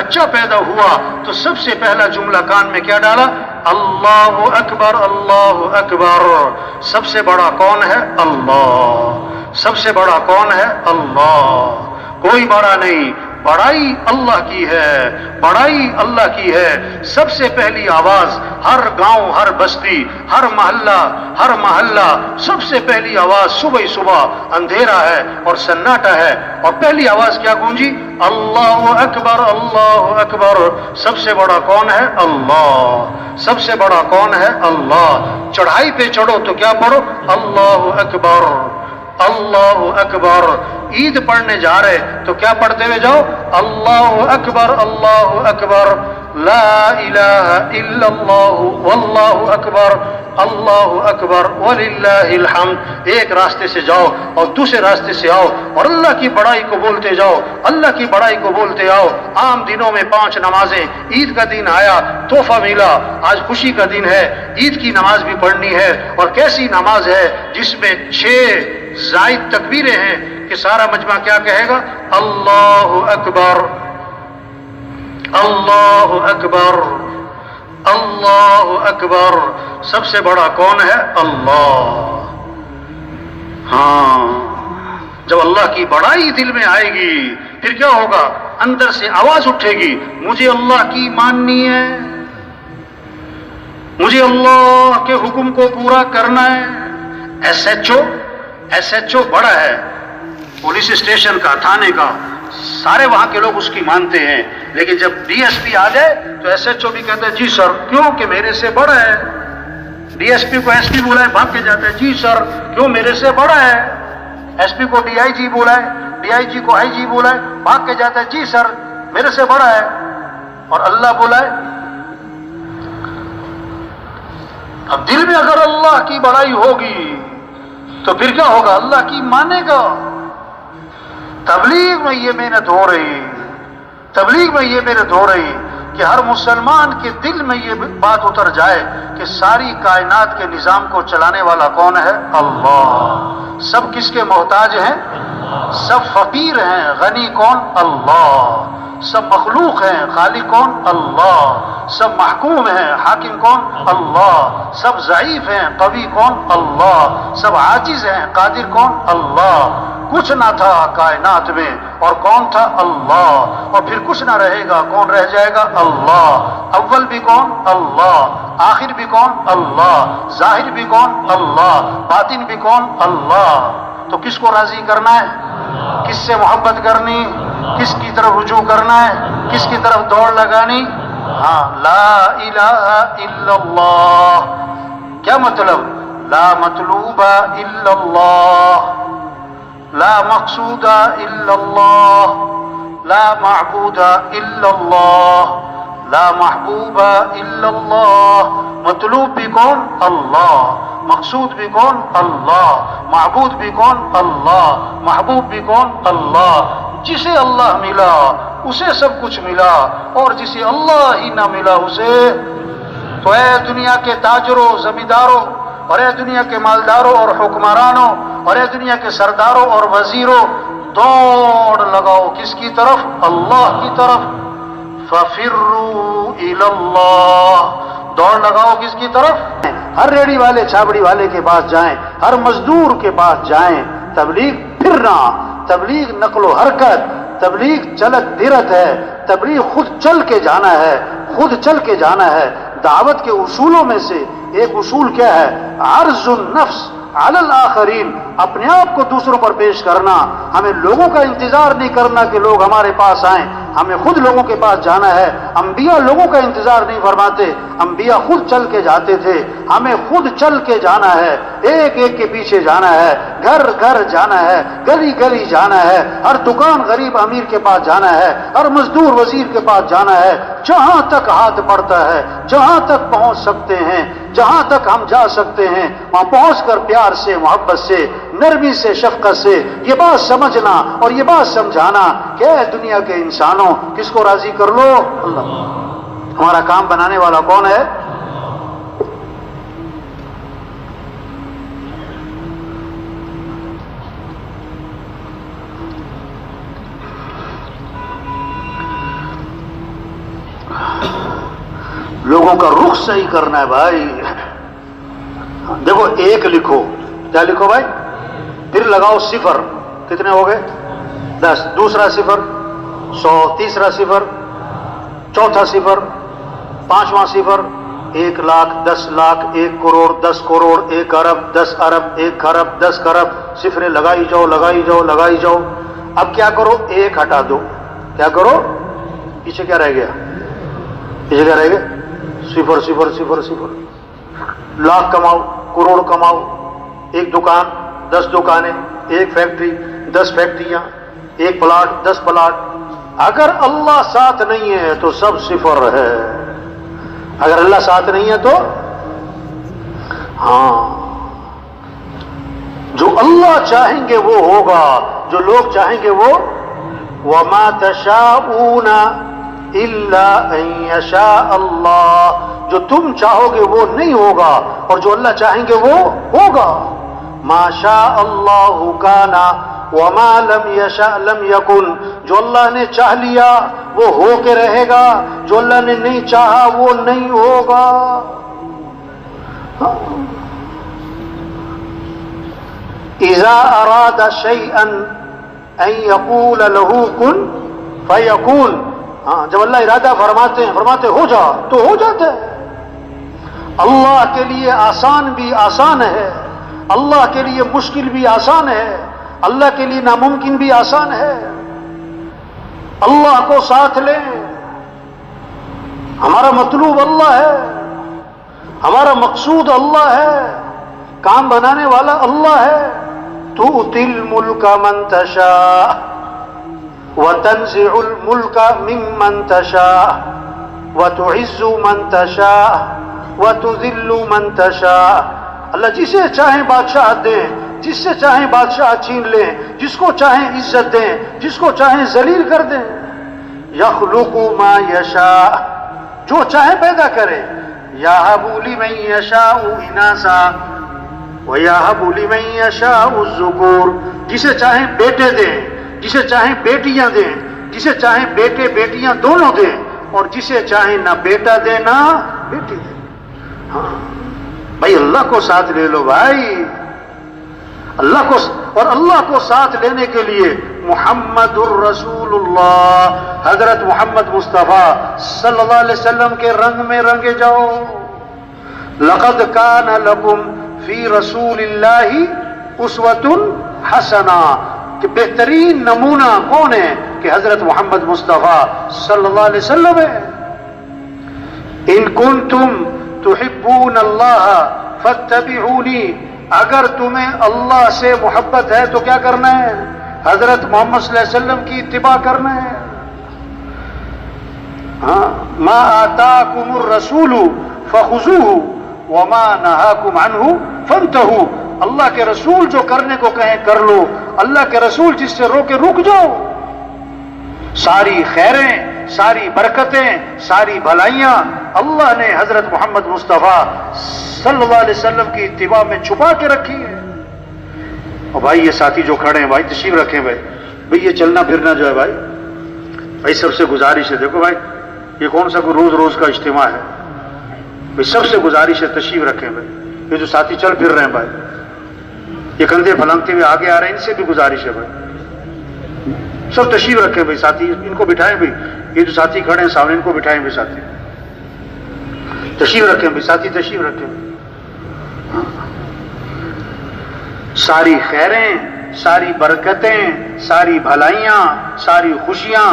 بچہ پیدا ہوا تو سب سے پہلا جملہ کان میں کیا ڈالا؟ اللہ اکبر اللہ اکبر۔ سب سے بڑا کون ہے؟ اللہ۔ سب سے بڑا کون ہے؟ اللہ۔ کوئی بڑا نہیں، بڑائی اللہ کی ہے، بڑائی اللہ کی ہے۔ سب سے پہلی آواز ہر گاؤں، ہر بستی، ہر محلہ سب سے پہلی آواز صبح ہی صبح اندھیرا ہے اور سناٹا ہے، اور پہلی آواز کیا گونجی؟ اللہ اکبر اللہ اکبر۔ سب سے بڑا کون ہے؟ اللہ۔ سب سے بڑا کون ہے؟ اللہ۔ چڑھائی پہ چڑھو تو کیا پڑھو؟ اللہ اکبر اللہ اکبر۔ عید پڑھنے جا رہے تو کیا پڑھتے ہوئے جاؤ؟ اللہ اکبر اللہ اکبر، لا الہ الا اللہ واللہ اکبر اللہ اکبر وللہ الحمد۔ ایک راستے سے جاؤ اور دوسرے راستے سے آؤ اور اللہ کی بڑائی کو بولتے جاؤ، اللہ کی بڑائی کو بولتے آؤ۔ عام دنوں میں 5 نمازیں، عید کا دن آیا تحفہ ملا، آج خوشی کا دن ہے، عید کی نماز بھی پڑھنی ہے۔ اور کیسی نماز ہے جس میں 6 زائد تکبیریں ہیں کہ سارا مجمع کیا کہے گا؟ اللہ اکبر اللہ اکبر اللہ اکبر۔ سب سے بڑا کون ہے؟ اللہ۔ ہاں، جب اللہ کی بڑائی دل میں آئے گی پھر کیا ہوگا؟ اندر سے آواز اٹھے گی، مجھے اللہ کی ماننی ہے، مجھے اللہ کے حکم کو پورا کرنا ہے۔ ایس ایچ او بڑا ہے، پولیس اسٹیشن کا، تھانے کا، سارے وہاں کے لوگ اس کی مانتے ہیں، لیکن جب ڈی ایس پی آ جائے تو ایس ایچ او بھی کہتا ہے جی سر، کیوں کہ میرے سے بڑا ہے۔ ڈی ایس پی کو ایس پی بلائے بھاگ کے جاتا ہے، جی سر کیوں میرے سے بڑا ہے۔ ایس پی کو ڈی آئی جی بلائے، ڈی آئی جی کو آئی جی بلائے، بھاگ کے جاتا ہے، جی سر میرے سے بڑا ہے۔ اور اللہ بلائے، اب دل میں اگر اللہ کی بڑائی ہوگی تو پھر کیا ہوگا؟ اللہ کی مانے گا۔ تبلیغ میں یہ محنت ہو رہی، تبلیغ میں یہ محنت ہو رہی کہ ہر مسلمان کے دل میں یہ بات اتر جائے کہ ساری کائنات کے نظام کو چلانے والا کون ہے؟ اللہ۔ سب کس کے محتاج ہیں؟ سب فقیر ہیں، غنی کون؟ اللہ۔ سب مخلوق ہیں، خالق کون؟ اللہ۔ سب محکوم ہیں، حاکم کون؟ اللہ۔ سب ضعیف ہیں، قوی کون؟ اللہ۔ سب عاجز ہیں، قادر کون؟ اللہ۔ کچھ نہ تھا کائنات میں اور کون تھا؟ اللہ۔ اور پھر کچھ نہ رہے گا، کون رہ جائے گا؟ اللہ۔ اول بھی کون؟ اللہ۔ آخر بھی کون؟ اللہ۔ ظاہر بھی کون؟ اللہ۔ باطن بھی کون؟ اللہ۔ تو کس کو راضی کرنا ہے؟ کس سے محبت کرنی؟ کس کی طرف رجوع کرنا ہے؟ کس کی طرف دوڑ لگانی؟ ہاں، لا الہ الا اللہ۔ کیا مطلب؟ لا مطلوب الا اللہ، لا مقصود الا اللہ، لا معبود الا اللہ، لا محبوب الا اللہ۔ مطلوب بھی کون؟ اللہ۔ مقصود بھی کون؟ اللہ۔ معبود بھی کون؟ اللہ۔ محبوب بھی کون؟ اللہ۔ جسے اللہ ملا اسے سب کچھ ملا، اور جسے اللہ ہی نہ ملا اسے۔ تو اے دنیا کے تاجروں، زمینداروں، اور اے دنیا کے مالداروں اور حکمرانوں، اور اے دنیا کے سرداروں اور وزیروں، دوڑ لگاؤ کس کی طرف؟ اللہ کی طرف۔ فَفِرُّوا إِلَى اللَّهِ، دوڑ لگاؤ کس کی طرف؟ ہر ریڑی والے چھابڑی والے کے پاس جائیں، ہر مزدور کے پاس جائیں۔ تبلیغ پھرنا، تبلیغ نقل و حرکت، تبلیغ چلت پھرت ہے، تبلیغ خود چل کے جانا ہے، خود چل کے جانا ہے۔ دعوت کے اصولوں میں سے ایک اصول کیا ہے؟ عرض النفس علی الآخرین، اپنے آپ کو دوسروں پر پیش کرنا۔ ہمیں لوگوں کا انتظار نہیں کرنا کہ لوگ ہمارے پاس آئیں، ہمیں خود لوگوں کے پاس جانا ہے۔ انبیاء لوگوں کا انتظار نہیں فرماتے، انبیاء خود چل کے جاتے تھے۔ ہمیں خود چل کے جانا ہے، ایک ایک کے پیچھے جانا ہے، گھر گھر جانا ہے، گلی گلی جانا ہے، ہر دکان غریب امیر کے پاس جانا ہے، ہر مزدور وزیر کے پاس جانا ہے۔ جہاں تک ہاتھ پڑتا ہے، جہاں تک پہنچ سکتے ہیں، جہاں تک ہم جا سکتے ہیں، وہاں پہنچ کر پیار سے، محبت سے، نرمی سے، شفقت سے یہ بات سمجھنا اور یہ بات سمجھانا کہ اے دنیا کے انسانوں، کس کو راضی کر لو؟ اللہ۔ ہمارا کام بنانے والا کون ہے؟ لوگوں کا رخ صحیح کرنا ہے بھائی. دیکھو ایک لکھو، کیا لکھو بھائی؟ پھر لگاؤ صفر، کتنے ہو گئے؟ 10. دوسرا صفر 100، تیسرا صفر، چوتھا صفر، پانچواں صفر 1 لاکھ، 10 لاکھ، 1 کروڑ، 10 کروڑ، 1 ارب، 10 ارب، 1 خرب، 10 خرب. صفریں لگائی جاؤ لگائی جاؤ لگائی جاؤ. اب کیا کرو؟ 1 ہٹا دو. کیا کرو؟ پیچھے کیا رہ گیا؟ پیچھے کیا رہ گیا؟ صفر صفر صفر صفر. لاکھ کماؤ، کروڑ کماؤ، 1 دکان، 10 دکانیں، 1 فیکٹری، 10 فیکٹریاں، 1 پلاٹ، 10 پلاٹ. اگر اللہ ساتھ نہیں ہے تو سب صفر ہے. اگر اللہ ساتھ نہیں ہے تو ہاں، جو اللہ چاہیں گے وہ ہوگا، جو لوگ چاہیں گے وہ. وَمَا تَشَاءُونَ إِلَّا أَن يَشَاءَ اللَّهُ، جو تم چاہو گے وہ نہیں ہوگا، اور جو اللہ چاہیں گے وہ ہوگا. مَا شَاءَ اللَّهُ كَانَ وَمَا لَمْ يَشَاء لَمْ يَكُنْ، جو اللہ نے چاہ لیا وہ ہو کے رہے گا، جو اللہ نے نہیں چاہا وہ نہیں ہوگا. اذا اراد شيئا ان يقول له كن فيكون. ہاں، جب اللہ ارادہ فرماتے ہیں، فرماتے ہو جا تو ہو جاتا ہے. اللہ کے لیے آسان بھی آسان ہے، اللہ کے لیے مشکل بھی آسان ہے، اللہ کے لیے ناممکن بھی آسان ہے. اللہ کو ساتھ لیں. ہمارا مطلوب اللہ ہے، ہمارا مقصود اللہ ہے، کام بنانے والا اللہ ہے. تؤتی الملک من تشاء وتنزع الملک ممن تشاء وتعز من تشاء وتذل من تشاء. اللہ جسے چاہیں بادشاہ دیں، جس سے چاہیں بادشاہ چھین لیں، جس کو چاہیں عزت دیں، جس کو چاہیں ذلیل کر دیں. یخلق ما یشاء، جو چاہے پیدا کرے. یہب لمن یشاء اناثا ویہب لمن یشاء الذکور، جسے چاہیں بیٹے دیں، جسے چاہیں بیٹیاں دیں، جسے چاہیں بیٹے بیٹیاں دونوں دیں، اور جسے چاہیں نہ بیٹا دیں نہ بیٹی دیں. ہاں بھائی، اللہ کو ساتھ لے لو بھائی. اللہ کو، اور اللہ کو ساتھ لینے کے لیے محمد الرسول اللہ، حضرت محمد مصطفیٰ صلی اللہ علیہ وسلم کے رنگ میں رنگے جاؤ. لقد کان لکم فی رسول اللہ اسوۃ حسنہ، کہ بہترین نمونہ کون ہے؟ کہ حضرت محمد مصطفیٰ صلی اللہ علیہ وسلم ہے. ان کنتم تحبون اللہ فاتبعونی، اگر تمہیں اللہ سے محبت ہے تو کیا کرنا ہے؟ حضرت محمد صلی اللہ علیہ وسلم کی اتباع کرنا ہے. ہاں، ما آتاکم الرسول فخذوہ وما نہاکم عنہ فانتہوا. اللہ کے رسول جو کرنے کو کہیں کر لو، اللہ کے رسول جس سے روکے رک جاؤ. ساری خیریں، ساری برکتیں، ساری بھلائیاں اللہ نے حضرت محمد مصطفیٰ صلی اللہ علیہ وسلم کی اتباع میں چھپا کے رکھی ہے. اور بھائی یہ ساتھی جو کھڑے ہیں بھائی تشریف رکھیں. بھائی یہ چلنا پھرنا جو ہے بھائی سب سے گزارش ہے. دیکھو بھائی یہ کون سا روز روز کا اجتماع ہے بھائی، سب سے گزارش ہے تشریف رکھیں بھائی. یہ جو ساتھی چل پھر رہے ہیں بھائی، یہ کندھے پھلانگتے ہوئے آگے آ رہے ہیں، ان سے بھی گزارش ہے بھائی سب تشریف رکھیں بھائی. ساتھی ان کو بٹھائیں بھائی، یہ جو ساتھی کھڑے ہیں سامنے ان کو بٹھائیں بھائی. ساتھی تشریف رکھیں بھائی، ساتھی تشریف رکھیں. ساری خیریں، ساری برکتیں، ساری بھلائیاں، ساری خوشیاں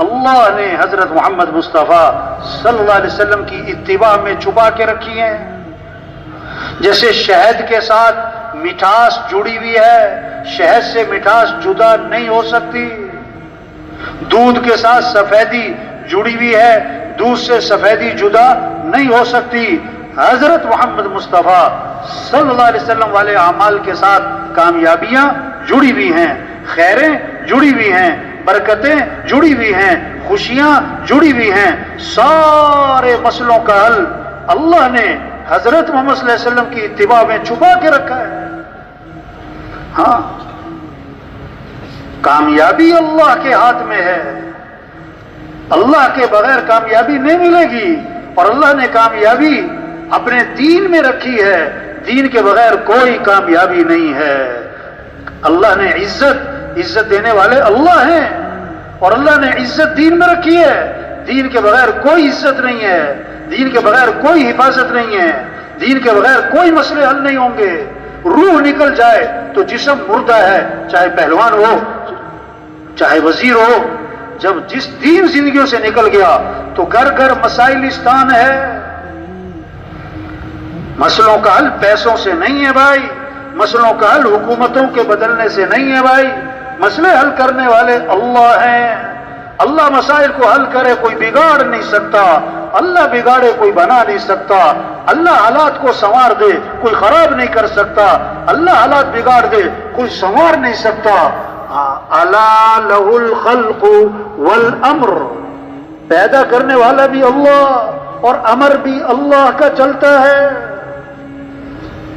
اللہ نے حضرت محمد مصطفیٰ صلی اللہ علیہ وسلم کی اتباع میں چھپا کے رکھی ہیں. جیسے شہد کے ساتھ مٹھاس جڑی ہوئی ہے، شہد سے مٹھاس جدا نہیں ہو سکتی. دودھ کے ساتھ سفیدی جڑی ہوئی ہے، دودھ سے سفیدی جدا نہیں ہو سکتی. حضرت محمد مصطفیٰ صلی اللہ علیہ وسلم والے اعمال کے ساتھ کامیابیاں جڑی ہوئی ہیں، خیریں جڑی ہوئی ہیں، برکتیں جڑی ہوئی ہیں، خوشیاں جڑی ہوئی ہیں. سارے مسئلوں کا حل اللہ نے حضرت محمد صلی اللہ علیہ وسلم کی اتباع میں چھپا کے رکھا ہے. ہاں، کامیابی اللہ کے ہاتھ میں ہے. اللہ کے بغیر کامیابی نہیں ملے گی. اور اللہ نے کامیابی اپنے دین میں رکھی ہے، دین کے بغیر کوئی کامیابی نہیں ہے۔ اللہ نے عزت دینے والے اللہ ہیں، اور اللہ نے عزت دین میں رکھی ہے، دین کے بغیر کوئی عزت نہیں ہے، دین کے بغیر کوئی حفاظت نہیں ہے، دین کے بغیر کوئی مسئلے حل نہیں ہوں گے۔ روح نکل جائے تو جسم مردہ ہے، چاہے پہلوان ہو چاہے وزیر ہو۔ جب جس دین زندگیوں سے نکل گیا تو گھر گھر مسائلستان ہے۔ مسئلوں کا حل پیسوں سے نہیں ہے بھائی، مسئلوں کا حل حکومتوں کے بدلنے سے نہیں ہے بھائی، مسئلے حل کرنے والے اللہ ہیں۔ اللہ مسائل کو حل کرے کوئی بگاڑ نہیں سکتا، اللہ بگاڑے کوئی بنا نہیں سکتا، اللہ حالات کو سنوار دے کوئی خراب نہیں کر سکتا، اللہ حالات بگاڑ دے کوئی سنوار نہیں سکتا۔ الا لہ الخلق والامر، پیدا کرنے والا بھی اللہ اور امر بھی اللہ کا چلتا ہے۔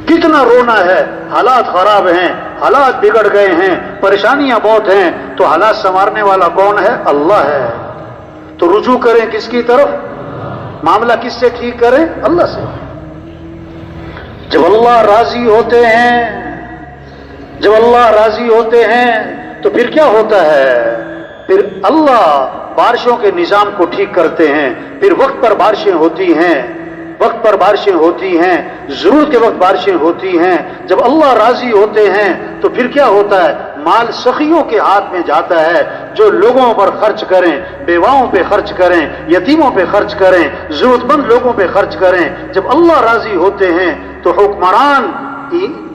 کتنا رونا ہے، حالات خراب ہیں، حالات بگڑ گئے ہیں، پریشانیاں بہت ہیں، تو حالات سنوارنے والا کون ہے؟ اللہ ہے۔ تو رجوع کریں کس کی طرف؟ معاملہ کس سے ٹھیک کریں؟ اللہ سے۔ جب اللہ راضی ہوتے ہیں، جب اللہ راضی ہوتے ہیں تو پھر کیا ہوتا ہے؟ پھر اللہ بارشوں کے نظام کو ٹھیک کرتے ہیں، پھر وقت پر بارشیں ہوتی ہیں، وقت پر بارشیں ہوتی ہیں، ضرورت کے وقت بارشیں ہوتی ہیں۔ جب اللہ راضی ہوتے ہیں تو پھر کیا ہوتا ہے؟ مال سخیوں کے ہاتھ میں جاتا ہے، جو لوگوں پر خرچ کریں، بیواؤں پہ خرچ کریں، یتیموں پہ خرچ کریں، ضرورت مند لوگوں پہ خرچ کریں۔ جب اللہ راضی ہوتے ہیں تو حکمران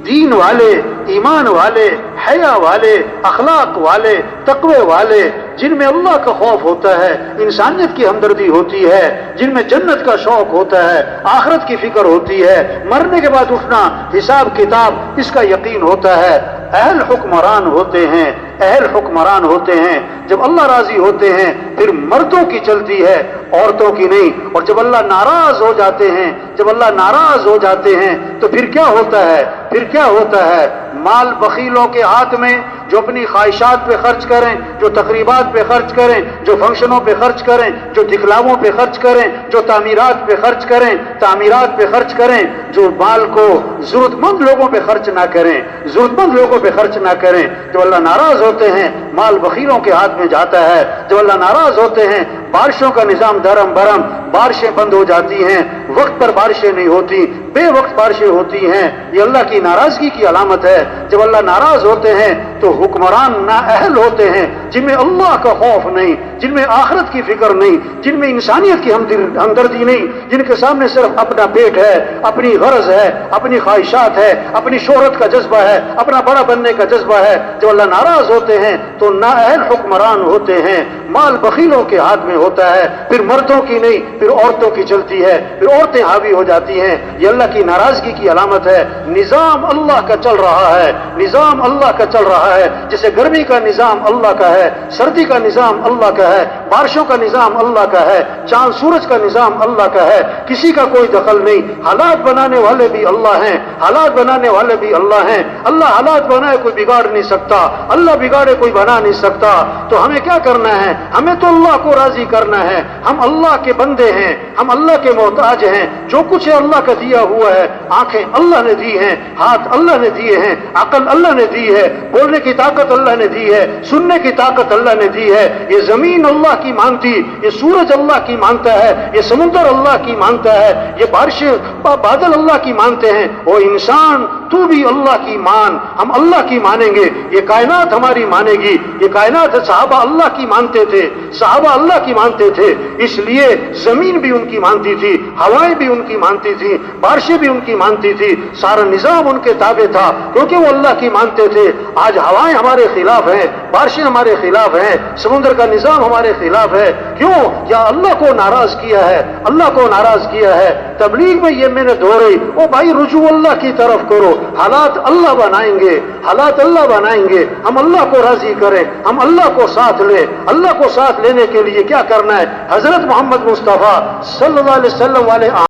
دین والے، ایمان والے، حیا والے، اخلاق والے، تقوی والے، جن میں اللہ کا خوف ہوتا ہے، انسانیت کی ہمدردی ہوتی ہے، جن میں جنت کا شوق ہوتا ہے، آخرت کی فکر ہوتی ہے، مرنے کے بعد اٹھنا، حساب کتاب، اس کا یقین ہوتا ہے، اہل حکمران ہوتے ہیں، اہل حکمران ہوتے ہیں۔ جب اللہ راضی ہوتے ہیں پھر مردوں کی چلتی ہے، عورتوں کی نہیں۔ اور جب اللہ ناراض ہو جاتے ہیں، جب اللہ ناراض ہو جاتے ہیں تو پھر کیا ہوتا ہے؟ پھر کیا ہوتا ہے؟ مال بخیلوں کے ہاتھ میں، جو اپنی خواہشات پہ خرچ کریں، جو تقریبات پہ خرچ کریں، جو فنکشنوں پہ خرچ کریں، جو دکھلاووں پہ خرچ کریں، جو تعمیرات پہ خرچ کریں، تعمیرات پہ خرچ کریں، جو مال کو ضرورت مند لوگوں پہ خرچ نہ کریں، ضرورت مند لوگوں پہ خرچ نہ کریں۔ جب اللہ ناراض ہوتے ہیں مال بخیلوں کے ہاتھ میں جاتا ہے۔ جب اللہ ناراض ہوتے ہیں بارشوں کا نظام دھرم برم، بارشیں بند ہو جاتی ہیں، وقت پر بارشیں نہیں ہوتی، بے وقت بارشیں ہوتی ہیں۔ یہ اللہ کی ناراضگی کی علامت ہے۔ جب اللہ ناراض ہوتے ہیں تو حکمران نااہل ہوتے ہیں، جن میں اللہ کا خوف نہیں، جن میں آخرت کی فکر نہیں، جن میں انسانیت کی ہمدردی نہیں، جن کے سامنے صرف اپنا پیٹ ہے، اپنی غرض ہے، اپنی خواہشات ہے، اپنی شہرت کا جذبہ ہے، اپنا بڑا بننے کا جذبہ ہے۔ جب اللہ ناراض ہوتے ہیں تو نااہل حکمران ہوتے ہیں، مال بخیلوں کے ہاتھ میں ہوتا ہے، پھر مردوں کی نہیں، پھر عورتوں کی چلتی ہے، پھر عورتیں حاوی ہو جاتی ہیں۔ یہ اللہ کی ناراضگی کی علامت ہے۔ نظام اللہ کا چل رہا ہے، نظام اللہ کا چل رہا ہے۔ جیسے گرمی کا نظام اللہ کا ہے، سردی کا نظام اللہ کا ہے، بارشوں کا نظام اللہ کا ہے، چاند سورج کا نظام اللہ کا ہے، کسی کا کوئی دخل نہیں۔ حالات بنانے والے بھی اللہ ہیں، حالات بنانے والے بھی اللہ ہیں۔ اللہ حالات بنائے کوئی بگاڑ نہیں سکتا، اللہ بگاڑے کوئی بنا نہیں سکتا۔ تو ہمیں کیا کرنا ہے؟ ہمیں تو اللہ کو راضی کرنا ہے۔ ہم اللہ کے بندے ہیں، ہم اللہ کے محتاج ہیں۔ جو کچھ ہے اللہ کا دیا ہوا ہے۔ آنکھیں اللہ نے دی ہیں، ہاتھ اللہ نے دیے ہیں، عقل اللہ نے دی ہے، بولنے کی طاقت اللہ نے دی ہے، سننے کی طاقت اللہ نے دی ہے۔ یہ زمین اللہ کی مانتی، یہ سورج اللہ کی مانتا ہے، یہ سمندر اللہ کی مانتا ہے، یہ بارشیں بادل اللہ کی مانتے ہیں۔ او انسان تو بھی اللہ کی مان، ہم اللہ کی مانیں گے، یہ کائنات ہماری مانے گی۔ یہ کائنات صحابہ اللہ کی مانتے تھے، صحابہ اللہ کی مانتے تھے، اس لیے زمین بھی ان کی مانتی تھی، ہوائیں بھی ان کی مانتی تھی، بارشیں بھی ان کی مانتی تھی، سارا نظام ان کے تابع تھا کیونکہ وہ اللہ کی مانتے تھے۔ آج ہوائیں ہمارے خلاف ہیں، بارشیں ہمارے خلاف ہیں، سمندر کا نظام ہمارے خلاف ہے۔ کیوں؟ یا اللہ کو ناراض کیا ہے، اللہ کو ناراض کیا ہے۔ تبلیغ میں یہ میں نے دہرائی، او بھائی رجوع اللہ کی طرف کرو، حالات اللہ بنائیں گے، حالات اللہ بنائیں گے۔ ہم اللہ کو راضی کریں، ہم اللہ کو ساتھ لیں۔ اللہ کو ساتھ لینے کے لیے کیا کرنا ہے؟ حضرت محمد مصطفیٰ صلی اللہ علیہ وسلم والے